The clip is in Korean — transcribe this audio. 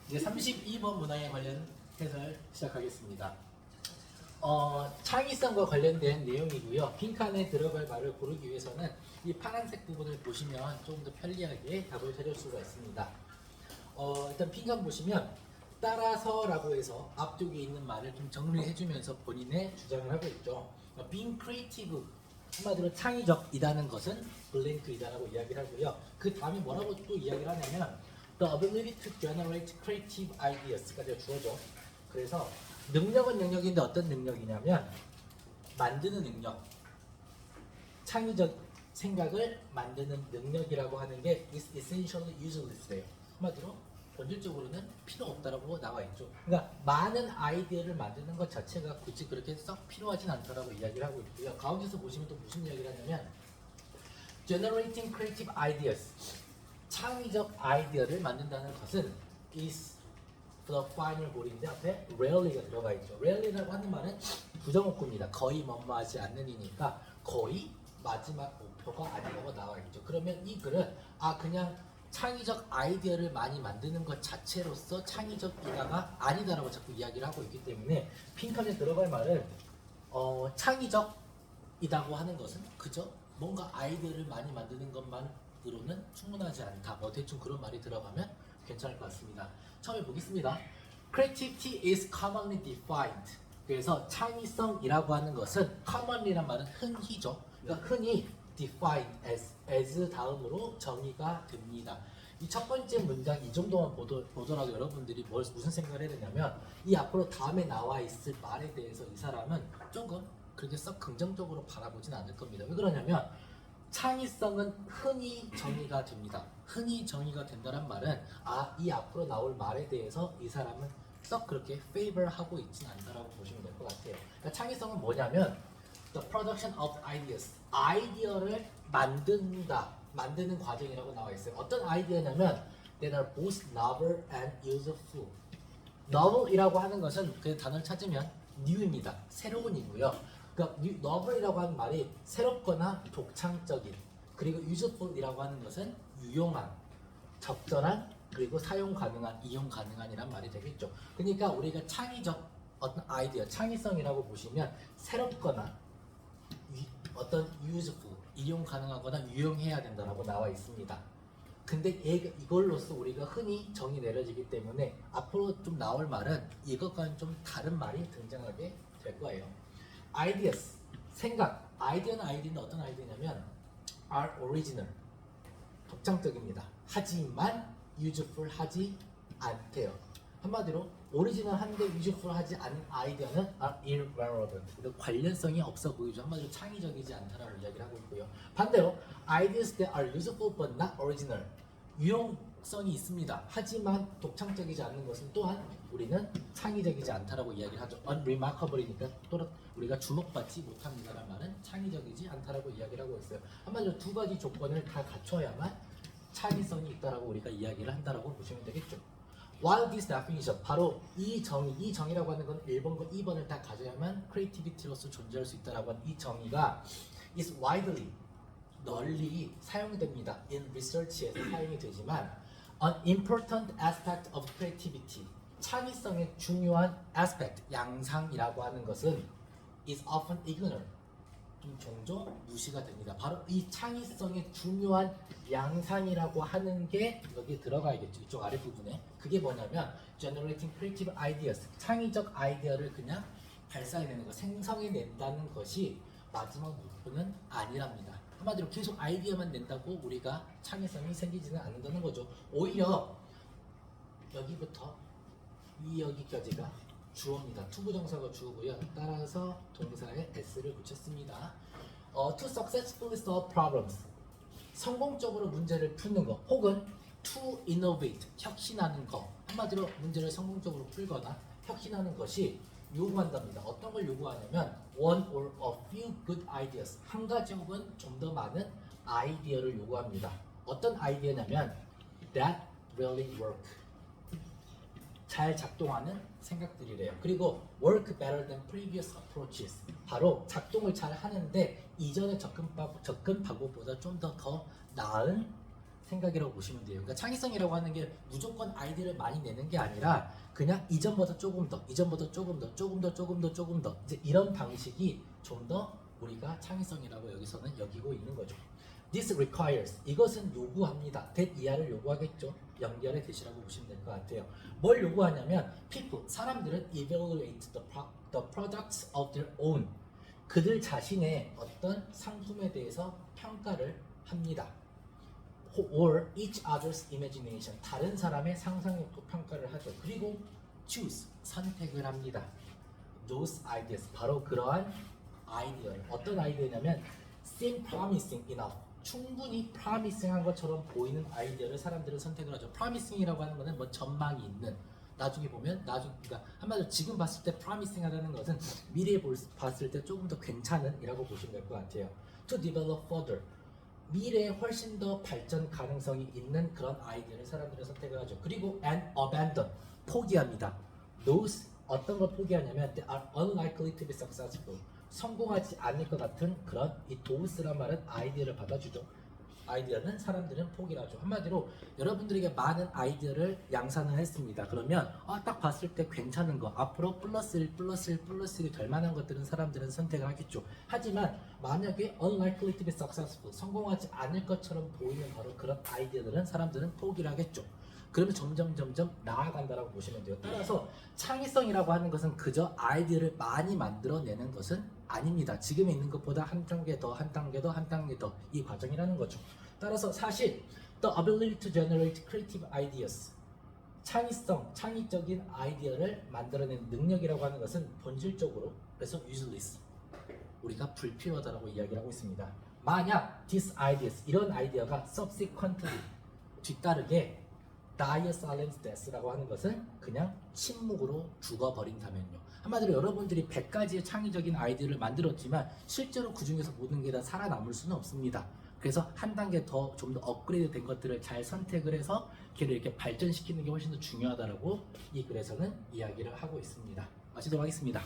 이제 32번 문항에 관련 해설 시작하겠습니다. 창의성과 관련된 내용이고요. 빈칸에 들어갈 말을 고르기 위해서는 이 파란색 부분을 보시면 조금 더 편리하게 답을 찾을 수가 있습니다. 일단 빈칸 보시면 따라서라고 해서 앞쪽에 있는 말을 좀 정리해주면서 본인의 주장을 하고 있죠. Being creative, 한마디로 창의적이라는 것은 블랭크이다라고 이야기를 하고요. 그 다음에 뭐라고 또 이야기를 하냐면 The ability to generate creative ideas가 주어져. 그래서 능력은 능력인데 어떤 능력이냐면 만드는 능력, 창의적 생각을 만드는 능력이라고 하는 게 is essentially useless래요. 한마디로 본질적으로는 필요 없다라고 나와 있죠. 그러니까 많은 아이디어를 만드는 것 자체가 굳이 그렇게 썩 필요하진 않다라고 이야기를 하고 있고요. 가운데서 보시면 또 무슨 이야기를 하냐면 generating creative ideas, 창의적 아이디어를 만든다는 것은 is the final goal인데 앞에 rarely가 들어가 있죠. rarely라고 하는 말은 부정어구입니다. 거의 뭐뭐하지 않는 이니까 거의 마지막 목표가 아니라고 나와 있죠. 그러면 이 글은 그냥 창의적 아이디어를 많이 만드는 것 자체로서 창의적이다가 아니다라고 자꾸 이야기를 하고 있기 때문에 빈칸에 들어갈 말은 창의적이다고 하는 것은 그저 뭔가 아이디어를 많이 만드는 것만으로는 충분하지 않다. 대충 그런 말이 들어가면 괜찮을 것 같습니다. 처음에 보겠습니다. Creativity is commonly defined. 그래서 창의성이라고 하는 것은 commonly란 말은 흔히죠. 그러니까 흔히 defined as 다음으로 정의가 됩니다. 이 첫 번째 문장 이 정도만 보더라도 여러분들이 무슨 생각을 해야 되냐면 이 앞으로 다음에 나와 있을 말에 대해서 이 사람은 조금 그렇게 썩 긍정적으로 바라보진 않을 겁니다. 왜 그러냐면 창의성은 흔히 정의가 됩니다. 흔히 정의가 된다는 말은 이 앞으로 나올 말에 대해서 이 사람은 썩 그렇게 favor하고 있지는 않다라고 보시면 될 것 같아요. 그러니까 창의성은 뭐냐면 the production of ideas, 아이디어를 만드는 과정이라고 나와 있어요. 어떤 아이디어냐면 that are both novel and useful. novel이라고 하는 것은 그 단어를 찾으면 new입니다. 새로운이고요. 그러니까 novel이라고 하는 말이 새롭거나 독창적인, 그리고 useful이라고 하는 것은 유용한, 적절한, 그리고 사용 가능한, 이용 가능한이란 말이 되겠죠. 그러니까 우리가 창의적 어떤 아이디어, 창의성이라고 보시면 새롭거나 어떤 useful, 이용 가능하거나 유용해야 된다라고 나와 있습니다. 근데 이걸로써 우리가 흔히 정의 내려지기 때문에 앞으로 좀 나올 말은 이것과는 좀 다른 말이 등장하게 될 거예요. ideas, 생각, 아이디어는 어떤 아이디어냐면 are original, 독창적입니다. 하지만 useful 하지 않대요. 한마디로 오리지널한데 useful하지 않은 아이디어는 are irrelevant. 관련성이 없어 보이죠. 한마디로 창의적이지 않다라고 이야기를 하고 있고요. 반대로 ideas that are useful but not original, 유용성이 있습니다. 하지만 독창적이지 않는 것은 또한 우리는 창의적이지 않다라고 이야기를 하죠. unremarkable이니까 또 우리가 주목받지 못합니다라는 말은 창의적이지 않다라고 이야기를 하고 있어요. 한마디로 두 가지 조건을 다 갖춰야만 창의성이 있다라고 우리가 이야기를 한다라고 보시면 되겠죠. While this definition, 바로 이 정의라고 하는 건 1번과 2번을 다 가져야만 creativity로서 존재할 수 있다라고 하는 이 정의가 is widely, 널리 사용됩니다. in research에서 사용이 되지만 an important aspect of creativity, 창의성의 중요한 aspect, 양상이라고 하는 것은 is often ignored, 좀 종종 무시가 됩니다. 바로 이 창의성의 중요한 양상이라고 하는 게 여기 들어가야겠죠. 이쪽 아랫부분에. 그게 뭐냐면 generating creative ideas, 창의적 아이디어를 그냥 발사해내는 것, 생성해낸다는 것이 마지막 목표는 아니랍니다. 한마디로 계속 아이디어만 낸다고 우리가 창의성이 생기지는 않는다는 거죠. 오히려 여기부터 여기까지가 주어입니다. 투부정사가 주어고요. 따라서 동사에 s를 붙였습니다. To successfully solve problems, 성공적으로 문제를 푸는 거, 혹은 to innovate, 혁신하는 거, 한마디로 문제를 성공적으로 풀거나 혁신하는 것이 요구한답니다. 어떤 걸 요구하냐면 one or a few good ideas, 한 가지 혹은 좀 더 많은 아이디어를 요구합니다. 어떤 아이디어냐면 that really work, 잘 작동하는 생각들이래요. 그리고 work better than previous approaches, 바로 작동을 잘 하는데 이전의 접근 방법보다 좀 더 나은 생각이라고 보시면 돼요. 그러니까 창의성이라고 하는 게 무조건 아이디어를 많이 내는 게 아니라 그냥 이전보다 조금 더, 이전보다 조금 더, 조금 더, 조금 더, 조금 더 이제 이런 방식이 좀 더 우리가 창의성이라고 여기서는 여기고 있는 거죠. This requires 이것은 요구합니다. that 이하를 요구하겠죠. 연결의 대시라고 보시면 될 것 같아요. 뭘 요구하냐면 people 사람들은 evaluate the products of their own 그들 자신의 어떤 상품에 대해서 평가를 합니다. or each other's imagination 다른 사람의 상상력도 평가를 하죠. 그리고 choose 선택을 합니다. those ideas 바로 그러한 아이디어를 어떤 아이디어냐면 seem promising enough 충분히 promising한 것처럼 보이는 아이디어를 사람들은 선택을 하죠. promising이라고 하는 것은 뭐 전망이 있는 나중에 보면 그러니까 한마디로 지금 봤을 때 promising하다는 것은 미래에 봤을 때 조금 더 괜찮은이라고 보시면 될 것 같아요. to develop further 미래에 훨씬 더 발전 가능성이 있는 그런 아이디어를 사람들은 선택을 하죠. 그리고 and abandon 포기합니다. those 어떤 걸 포기하냐면 they are unlikely to be successful 성공하지 않을 것 같은 그런 이 thoughs란 말은 아이디어를 받아주죠. 아이디어는 사람들은 포기를 하죠. 한마디로 여러분들에게 많은 아이디어를 양산을 했습니다. 그러면 딱 봤을 때 괜찮은 거 앞으로 플러스 1, 플러스 1, 플러스 1이 될 만한 것들은 사람들은 선택을 하겠죠. 하지만 만약에 unlikely to be successful 성공하지 않을 것처럼 보이는 바로 그런 아이디어들은 사람들은 포기를 하겠죠. 그러면 점점 나아간다라고 보시면 돼요. 따라서 창의성이라고 하는 것은 그저 아이디어를 많이 만들어내는 것은 아닙니다. 지금에 있는 것보다 한 단계 더, 한 단계 더, 한 단계 더 이 과정이라는 거죠. 따라서 사실 the ability to generate creative ideas 창의성, 창의적인 아이디어를 만들어내는 능력이라고 하는 것은 본질적으로 그래서 useless 우리가 불필요하다라고 이야기를 하고 있습니다. 만약 these ideas 이런 아이디어가 subsequently 뒤따르게 die a silent death라고 하는 것은 그냥 침묵으로 죽어버린다면요. 한마디로 여러분들이 100가지의 창의적인 아이디어를 만들었지만 실제로 그 중에서 모든 게 다 살아남을 수는 없습니다. 그래서 한 단계 더 좀 더 업그레이드 된 것들을 잘 선택을 해서 걔를 이렇게 발전시키는 게 훨씬 더 중요하다라고 이 글에서는 이야기를 하고 있습니다. 마치도록 하겠습니다.